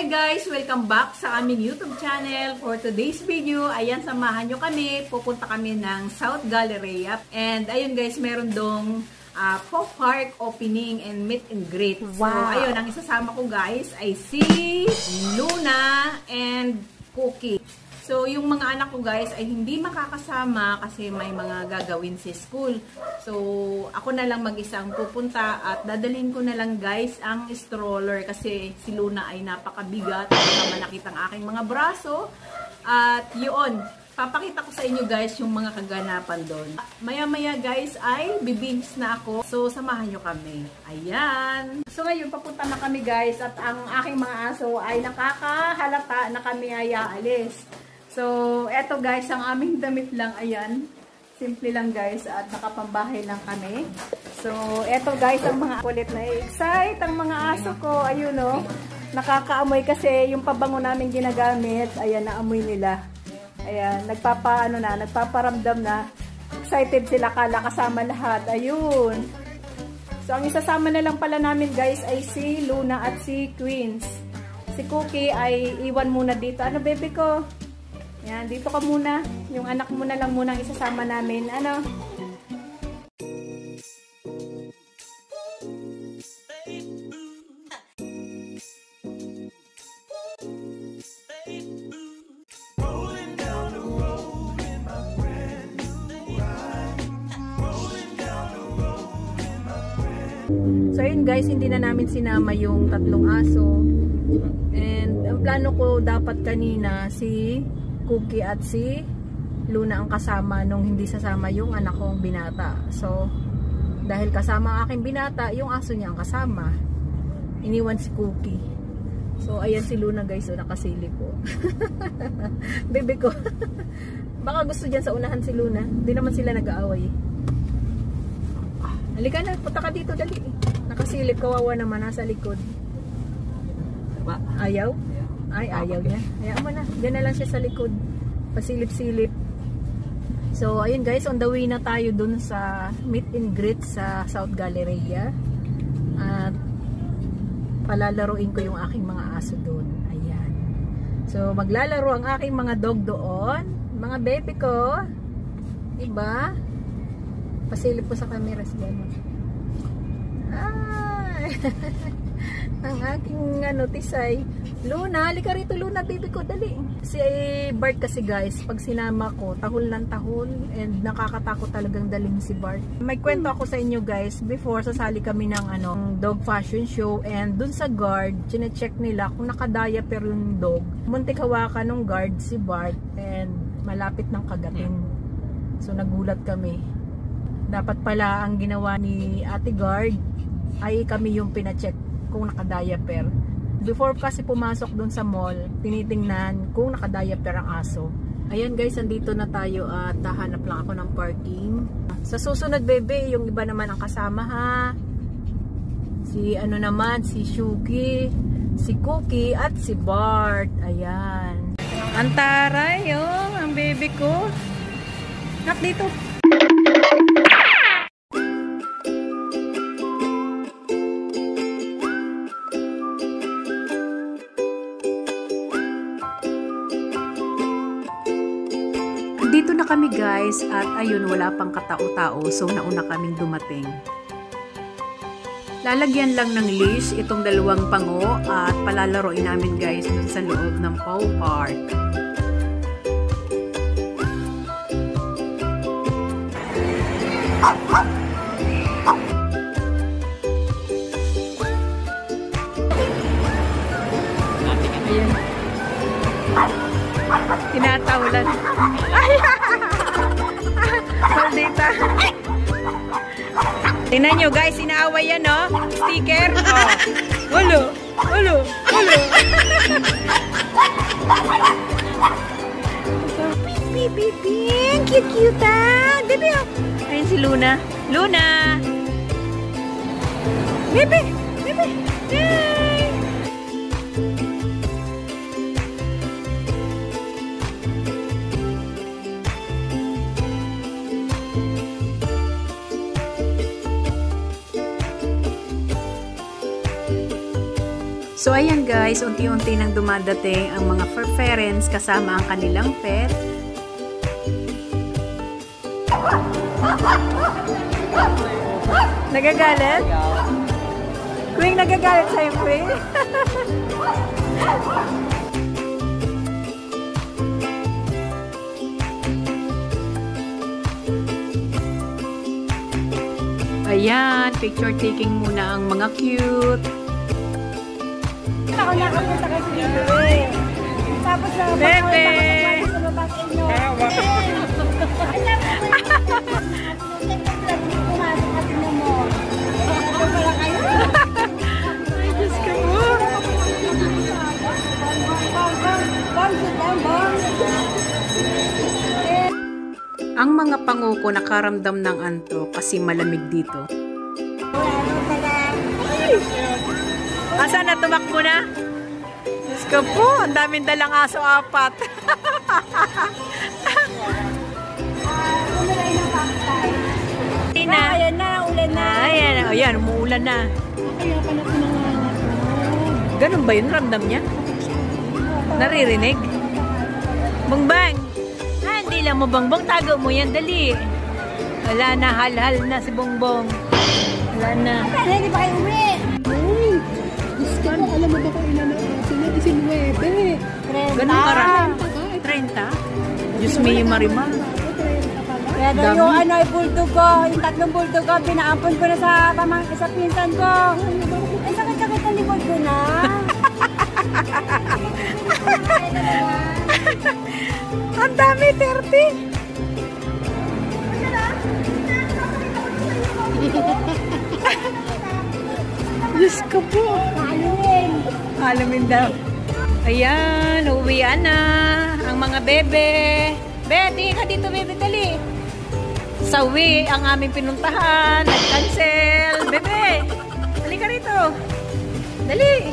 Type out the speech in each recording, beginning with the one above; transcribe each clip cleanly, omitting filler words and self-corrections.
Hi guys! Welcome back sa aming YouTube channel. For today's video, ayan, samahan nyo kami. Pupunta kami ng South Galleria. And ayun guys, meron dong pop park opening and meet and greet. Wow. So ayun, ang isasama ko guys ay si Luna and Cookie. So yung mga anak ko guys ay hindi makakasama kasi may mga gagawin si school. So ako na lang mag-isang pupunta at dadalhin ko na lang guys ang stroller kasi si Luna ay napakabigat. Baka manakit ang aking mga braso. At yun, papakita ko sa inyo guys yung mga kaganapan doon. Maya-maya guys ay bibings na ako. So samahan nyo kami. Ayan. So ngayon papunta na kami guys at ang aking mga aso ay nakakahalata na kami ay aalis. So eto guys, ang aming damit lang, ayan. Simple lang guys at nakapambahay lang kami. So eto guys, ang mga kulit na excite ang mga aso ko. Ayun o. Nakakaamoy kasi yung pabango namin ginagamit. Ayan, naamoy nila. Ayan, nagpaparamdam na. Excited sila, kala kasama lahat. Ayun. So, ang isasama na lang pala namin guys ay si Luna at si Queens. Si Cookie ay iwan muna dito. Ano, baby ko? Ayan, dito ka muna. Yung anak mo na lang muna ang isasama namin. Ano? So yun guys, hindi na namin sinama yung tatlong aso. And ang plano ko dapat kanina si Cookie at si Luna ang kasama nung hindi sasama yung anak kong binata. So dahil kasama ang aking binata, yung aso niya ang kasama. Iniwan si Cookie. So ayan si Luna guys, nakasilip po. Bebe ko. Baka gusto dyan sa unahan si Luna. Hindi naman sila nag-aaway. Halika na, punta ka dito, dali. Nakasilip, kawawa naman, nasa likod. Ayaw? Ay, ayaw niya. Hayaan mo na, dyan na lang siya sa likod. Pasilip-silip. So, ayun guys, on the way na tayo dun sa meet and greet sa South Galleria. At palalaroin ko yung aking mga aso dun. Ayan. So, maglalaro ang aking mga dog doon. Mga baby ko. Diba? Pasilip po sa camera si Gano. Ay! Ang aking tisay. Luna, halika rito Luna, baby ko, dali. Si Bart kasi guys, pag sinama ko, tahol ng tahol and nakakatakot talagang daling si Bart. May kwento ako sa inyo guys, before sasali kami ng dog fashion show and dun sa guard, chine-check nila kung naka-diaper yung dog. Muntik hawakan ng guard si Bart and malapit ng kagatin. So nagulat kami. Dapat pala ang ginawa ni Ate Guard ay kami yung pina-check kung naka-diaper. Before kasi pumasok dun sa mall, tinitingnan kung naka-diaper ang aso. Ayan guys, andito na tayo at hahanap lang ako ng parking. Sa susunod bebe, yung iba naman ang kasama ha. Si si Shugi, si Cookie at si Bart. Ayan. Ang taray ang bebe ko. Nak dito. Dito na kami guys at ayun, wala pang katao-tao, so nauna kaming dumating. Lalagyan lang ng leash itong dalawang pango at palalaroin namin guys dun sa loob ng Paw Park. Ayan. Tinatawalan. Ay! Maldita. Tingnan nyo guys, inaaway yan no? Sticker. Oh. Ulo. Ulo. Ulo. Beep, beep, beep. Cute-cute ah. Bebe oh. Ayun si Luna. Luna. Bebe. Bebe. Yay. So ayan guys, unti-unti nang dumadating ang mga fur parents kasama ang kanilang pet. Nagagalit? Queen, nagagalit sa'yo, Queen? Ayan, picture taking muna ang mga cute. Ako nakapunta kasi dito eh. Tapos na Bebe! sa babae nyo. Pumasok kasi na mo. Ano pala kayo? Ay, Diyos ko mo. Bang, sit down, bang. Ang mga panguko nakaramdam ng antok kasi malamig dito. Asa na, tumakbo na? Diyos ko po, ang daming dalang aso, 4. Umulan ng backside. Tina. Ayan na, ulan na. Ayan, ayan, umuulan na. Kaya pala pinanganak ko. Ganun ba yun? Ramdam niya? Naririnig? Bongbang! Ah, hindi lang mo, Bongbong. Tago mo yan, dali. Wala na, hal-hal na si Bongbong. Wala na. Kaya hindi pa kayo uwi. Diyos ka, alam mo ba kung ilan ang aso na? 19. Ganun karami. 30? Diyos me, yung Marimar. Kaya daw yung ano ay bulldog ko, yung 3 bulldog ko, pinaampon ko na sa pinsan ko. Ay, sakit-sakit ang likod ko na. Ang dami, 30. Diyos ko po. Maaluin. Alamin daw. Ayan, uwian na ang mga bebe. Be, tingin ka dito, bebe, dali. Sa uwi, ang aming pinuntahan, nag-cancel. Bebe, dali ka rito. Dali.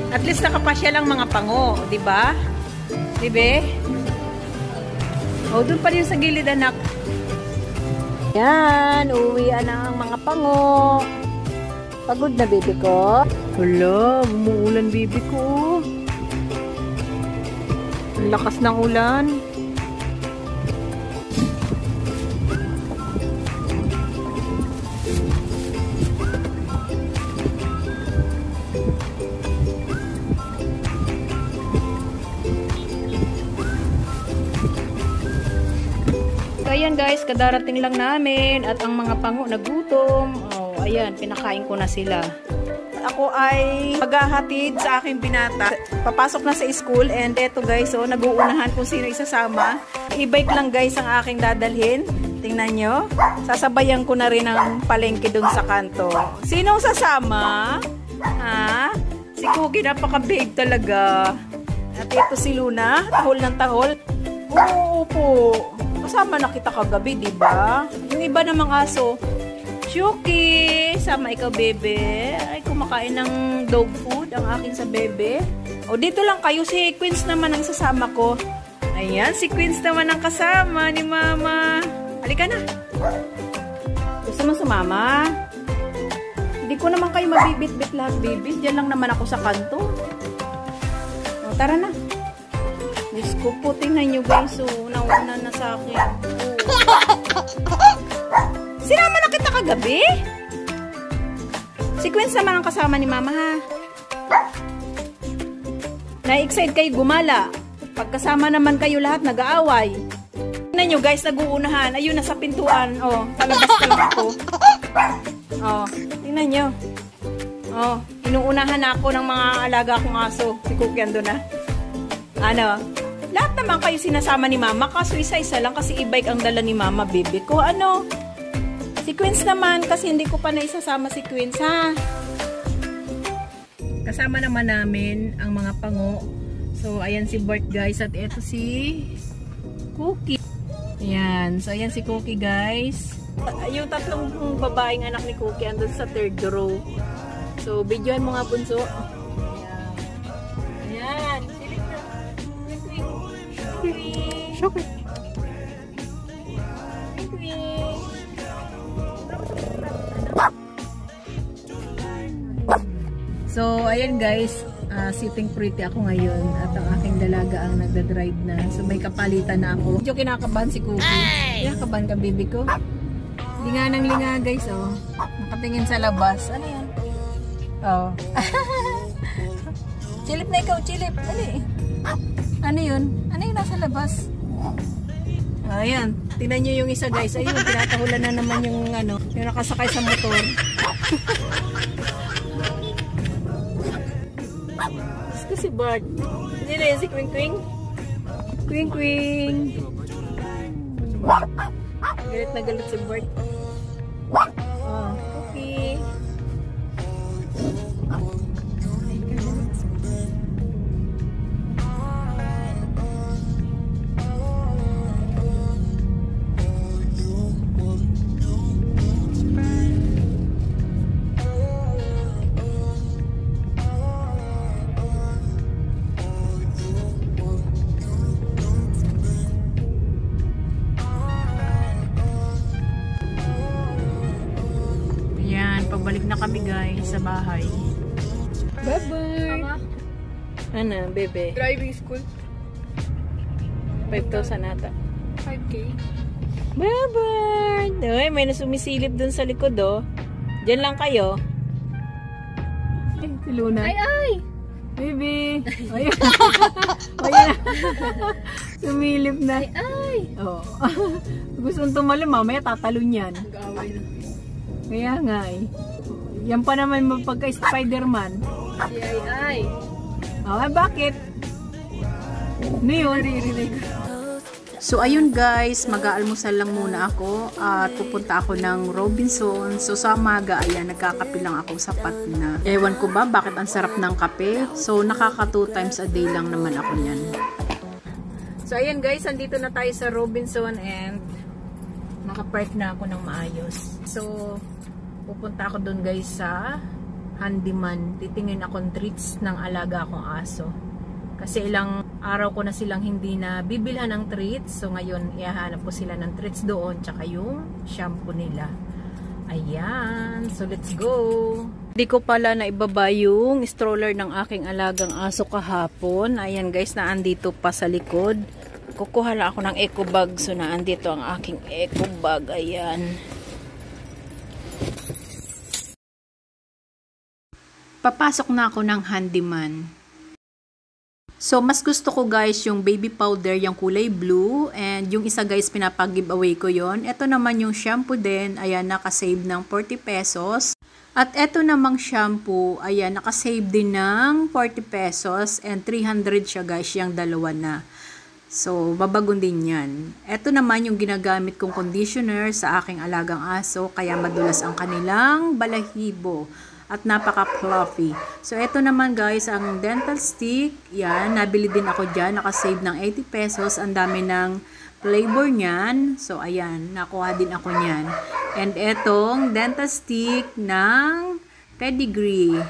At least nakapasya lang mga pango, di ba? Bebe? O, doon pa rin sa gilid, anak. Yan, uwian na ang mga pango. Pagod na, baby ko. Wala, umuulan, baby ko. Ang lakas ng ulan. Ayan guys, kadarating lang namin at ang mga pango nagutom. Oh, ayan, pinakain ko na sila. Ako ay maghahatid sa aking binata. Papasok na sa school and eto guys, oh, nag-uunahan kung sino isasama. E-bike lang guys ang aking dadalhin. Tingnan nyo. Sasabayan ko na rin ang palengke dun sa kanto. Sinong sasama? Ha? Si Cookie, napaka-big talaga. At ito si Luna, tahol ng tahol. Oo po. Kasama na kita kagabi, di ba? Yung iba namang aso, Chucky, sama ikaw, bebe. Ay, kumakain ng dog food ang akin sa bebe. O, dito lang kayo. Si Queens naman ang sasama ko. Ayan, si Queens naman ang kasama ni Mama. Halika na. Gusto mo sumama? Hindi ko naman kayo mabibit-bit lahat, baby. Diyan lang naman ako sa kanto. O, tara na. Diyos ko po, tingnan nyo guys. So, nauna na sa akin. Sinama na kita kagabi? Si Queens naman ang kasama ni Mama, ha? Na-excite kayo gumala. Pagkasama naman kayo lahat, nag-aaway. Tingnan nyo guys, nag-uunahan. Ayun, nasa pintuan. Oh, palabas ka lang ako. Oh, tingnan nyo. Oh, inuunahan ako ng mga alaga kong aso. Si Cookie ando na. Ano? Lahat naman kayo sinasama ni Mama, kaso isa-isa lang kasi e-bike ang dala ni Mama, baby ko. Ano? Si Queens naman, kasi hindi ko pa naisasama si Queens, ha? Kasama naman namin ang mga pango. So, ayan si Bart, guys. At ito si Cookie. Ayan. So, ayan si Cookie, guys. Yung 3 babaeng anak ni Cookie andun sa 3rd row. So, videoan mo nga, bunso. Ayan. Shocker. So, ayan guys, sitting pretty ako ngayon at ang aking dalaga ang nagda-drive na. So, may kapalitan na ako. Medyo kinakabahan si Cookie. Kinakabahan ka, baby ko. Linga ng linga guys, oh. Nakatingin sa labas. Ano yan? Oh. Chilip na ikaw, chilip. Dali. Ano yun? Ano yung nasa labas? Ayan. Tingnan nyo yung isa guys. Ayun, tinatahulan na naman yung ano, yung nakasakay sa motor. Si Bart. Hindi na yun si Quing Quing. Quing Quing. Galit na galit si Bart. Oh, okay. Pabalik na kami guys sa bahay. Bye-bye! Ano, bebe? Driving school. 5,000 ata. 5K. Bye-bye! Uy, may nasumisilip dun sa likod oh. Diyan lang kayo. Eh, si Luna. Ay! Baby! Ayun. Ayun. Sumilip na. Ay! Oh. Gusto nung tumalon, mamaya tatalon yan. Nag-away na. Kaya nga eh. Yan pa naman magpagka-Spider-Man. Si Ay. Oh, bakit? Ano yun? So ayun guys, mag-aalmusal lang muna ako at pupunta ako ng Robinson. So sa umaga, ayan, nagkakape lang ako sapat na. Ewan ko ba bakit ang sarap ng kape? So nakaka 2 times a day lang naman ako yan. So ayan guys, andito na tayo sa Robinson and nakapark na ako ng maayos. So pupunta ako doon guys sa handyman. Titingin akong treats ng alaga akong aso. Kasi ilang araw ko na silang hindi na bibilhan ng treats. So ngayon, ihahanap ko sila ng treats doon. Tsaka yung shampoo nila. Ayan. So let's go. Hindi ko pala na ibaba yung stroller ng aking alagang aso kahapon. Ayan guys, naandito pa sa likod. Kukuha lang ako ng eco bag. So naandito ang aking eco bag. Ayan. Papasok na ako ng handyman. So, mas gusto ko guys yung baby powder, yung kulay blue. And yung isa guys, pinapag-giveaway ko yon. Ito naman yung shampoo din. Ayan, nakasave ng 40 pesos. At ito namang shampoo, ayan, nakasave din ng 40 pesos. And 300 siya guys, yung dalawa na. So, babagon din yan. Ito naman yung ginagamit kong conditioner sa aking alagang aso. Kaya madulas ang kanilang balahibo. At napaka-fluffy. So, ito naman guys, ang dental stick. Yan, nabili din ako dyan. Nakasave ng 80 pesos. Ang dami ng flavor niyan. So, ayan, nakuha din ako niyan. And etong dental stick ng pedigree.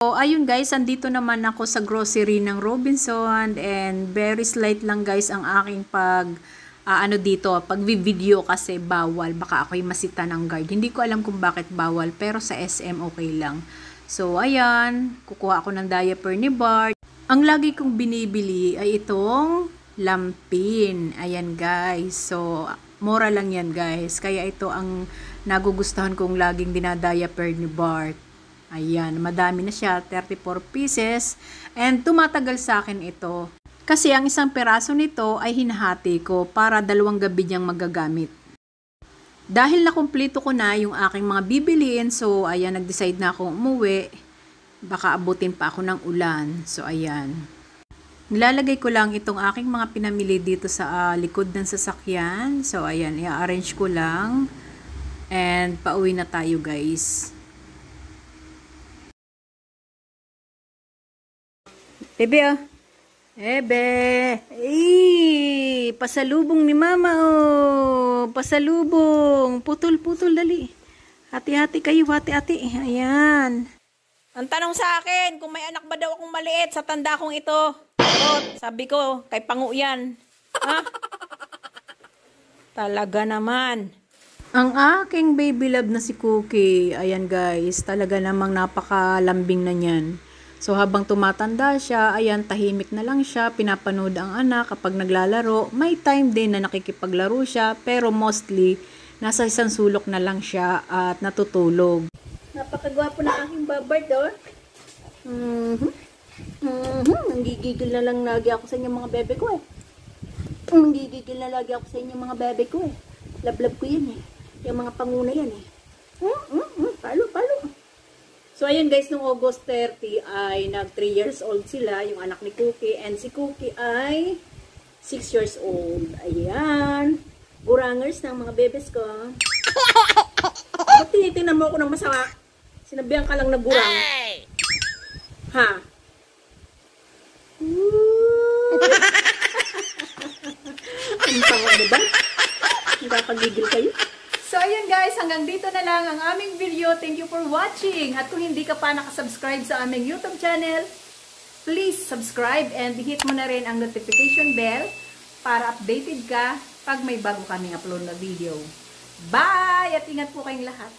So, ayun guys, andito naman ako sa grocery ng Robinson. And very slight lang guys ang aking pag-video kasi bawal. Baka ako'y masita ng guard. Hindi ko alam kung bakit bawal, pero sa SM okay lang. So, ayan. Kukuha ako ng diaper ni Bart. Ang lagi kong binibili ay itong lampin. Ayan, guys. So, mura lang yan, guys. Kaya ito ang nagugustuhan kong laging dinadiaper ni Bart. Ayan. Madami na siya. 34 pieces. And tumatagal sa akin ito. Kasi ang isang peraso nito ay hinahati ko para 2 gabi niyang magagamit. Dahil nakumpleto ko na yung aking mga bibiliin, so ayan, nag-decide na akong umuwi. Baka abutin pa ako ng ulan. So ayan. Nilalagay ko lang itong aking mga pinamili dito sa likod ng sasakyan. So ayan, i-arrange ko lang. And pauwi na tayo guys. Bebe Ebe! Pasalubong ni mama, oh! Pasalubong! Putol-putol, dali. Hati-hati kayo, hati-hati. Ayan. Ang tanong sa akin, kung may anak ba daw akong maliit sa tanda kong ito? Sabi ko, kay Pangu yan. Ha? Talaga naman. Ang aking baby love na si Cookie, ayan guys, talaga namang napakalambing na niyan. So habang tumatanda siya, ayan, tahimik na lang siya, pinapanood ang anak kapag naglalaro. May time din na nakikipaglaro siya, pero mostly, nasa isang sulok na lang siya at natutulog. Napakagwapo na aking babard, oh. Nanggigigil na lang lagi ako sa inyo mga bebe ko, eh. Nanggigigil na lagi ako sa inyo mga bebe ko, eh. Love ko yan, eh. Yung mga panguna yan, eh. Palo. So, ayan guys, nung August 30 ay nag 3 years old sila, yung anak ni Cookie. And si Cookie ay 6 years old. Ayan. Burangers ng mga bebes ko. Ba't tinitingnan mo ako ng masama? Sinabihan ka lang na burang. Ha? Ang tawa, diba? Nakakagigil kayo. So, ayan guys, hanggang dito na lang ang aming video. Thank you for watching. At kung hindi ka pa nakasubscribe sa aming YouTube channel, please subscribe and hit mo na rin ang notification bell para updated ka pag may bago kaming upload na video. Bye! At ingat po kayong lahat.